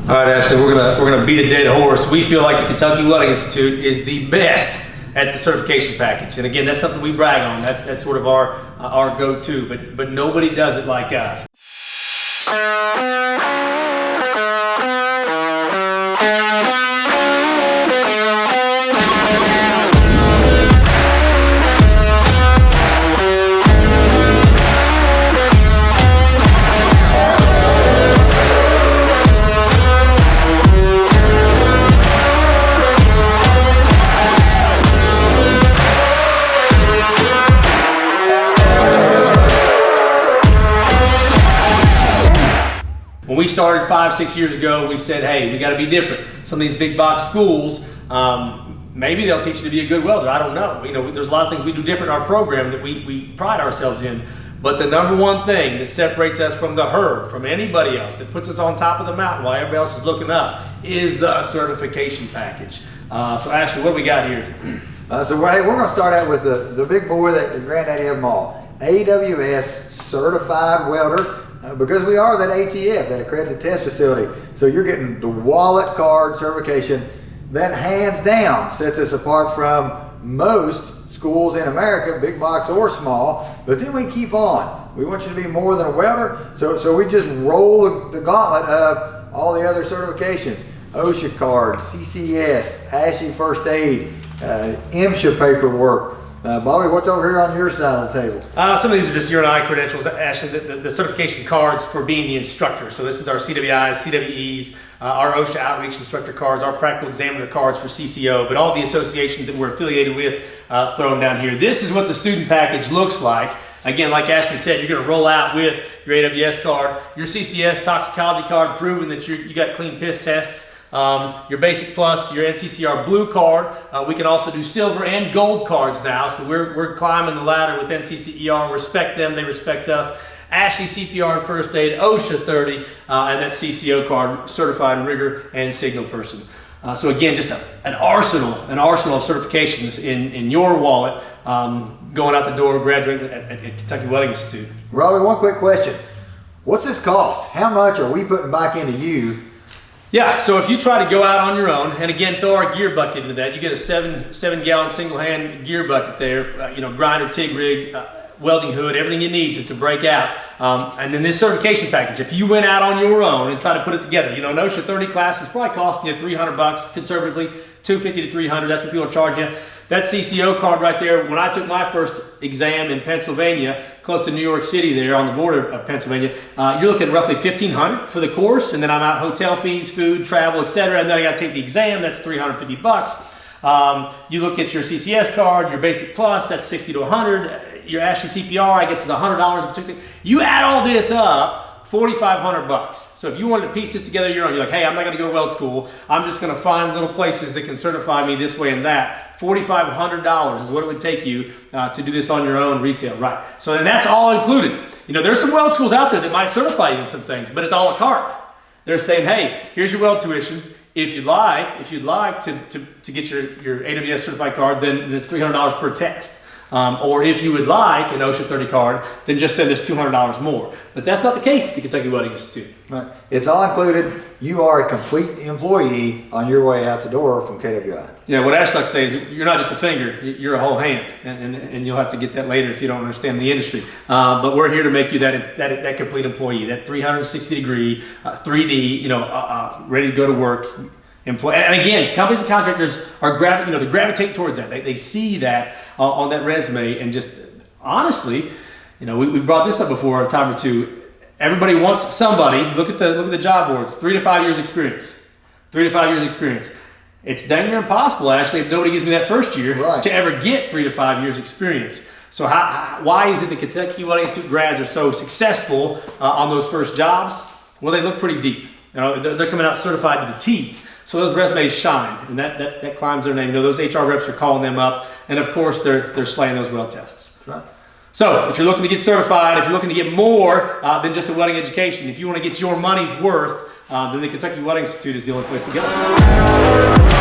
All right, Ashley, we're gonna beat a dead horse. We feel like the Kentucky Welding Institute is the best at the certification package, and again, that's something we brag on. That's sort of our go-to, but nobody does it like us. When we started 5-6 years ago, we said, hey, we got to be different. Some of these big box schools, maybe they'll teach you to be a good welder. I don't know. You know, there's a lot of things we do different in our program that we pride ourselves in. But the number one thing that separates us from the herd, from anybody else, that puts us on top of the mountain while everybody else is looking up, is the certification package. So Ashley, what do we got here? So we're going to start out with the big boy, the granddaddy of them all, AWS Certified Welder. Because we are that ATF, that accredited test facility. So you're getting the wallet card certification that hands down sets us apart from most schools in America, big box or small. But then we keep on. We want you to be more than a welder. So we just roll the gauntlet of all the other certifications. OSHA card, CCS, ASHI first aid, MSHA paperwork. Bobby, what's over here on your side of the table? Some of these are just your and I credentials, Ashley, the certification cards for being the instructor. So this is our CWIs, CWEs, our OSHA outreach instructor cards, our practical examiner cards for CCO, but all the associations that we're affiliated with thrown down here. This is what the student package looks like. Again, like Ashley said, you're going to roll out with your AWS card, your CCS toxicology card proving that you got clean piss tests, your Basic Plus, your NCCR Blue card. We can also do silver and gold cards now, so we're climbing the ladder with NCCER. Respect them, they respect us. ASHI CPR and First Aid, OSHA 30, and that CCO card, Certified Rigger and Signal Person. So again, just an arsenal of certifications in your wallet, going out the door, graduating at Kentucky Welding Institute. Robbie, one quick question. What's this cost? How much are we putting back into you? Yeah, so if you try to go out on your own, and again, throw our gear bucket into that, you get a seven gallon single hand gear bucket there, grinder, TIG rig, welding hood, everything you need to break out. And then this certification package, if you went out on your own and tried to put it together, an OSHA 30 class is probably costing you $300 conservatively, $250 to $300, that's what people charge you. That CCO card right there, when I took my first exam in Pennsylvania, close to New York City there on the border of Pennsylvania, you're looking at roughly $1,500 for the course, and then I'm out hotel fees, food, travel, etc. And then I got to take the exam, that's $350. You look at your CCS card, your Basic Plus, that's $60 to $100. Your ASHI CPR, I guess, is $100. You add all this up, $4,500. So if you wanted to piece this together your own, you're like, hey, I'm not going to go to weld school. I'm just going to find little places that can certify me this way and that. $4,500 is what it would take you to do this on your own retail, right? So then that's all included. There's some weld schools out there that might certify you in some things, but it's a la carte. They're saying, hey, here's your weld tuition. If you'd like to get your AWS certified card, then it's $300 per test. Or if you would like an OSHA 30 card, then just send us $200 more. But that's not the case at the Kentucky Welding Institute. Right. It's all included. You are a complete employee on your way out the door from KWI. Yeah, what Ash likes to say is you're not just a finger, you're a whole hand. And you'll have to get that later if you don't understand the industry. But we're here to make you that complete employee, that 360 degree, 3D, ready to go to work. And again, companies and contractors are they gravitate towards that. They see that on that resume, and just honestly, we brought this up before a time or two. Everybody wants somebody. Look at the job boards. 3 to 5 years experience. 3 to 5 years experience. It's dang near impossible, actually, if nobody gives me that first year to ever get 3 to 5 years experience. So why is it that Kentucky Welding Institute grads are so successful on those first jobs? Well, they look pretty deep. They're coming out certified to the teeth. So those resumes shine, and that climbs their name. Those HR reps are calling them up, and of course they're slaying those weld tests. Right. So if you're looking to get certified, if you're looking to get more than just a welding education, if you want to get your money's worth, then the Kentucky Welding Institute is the only place to go.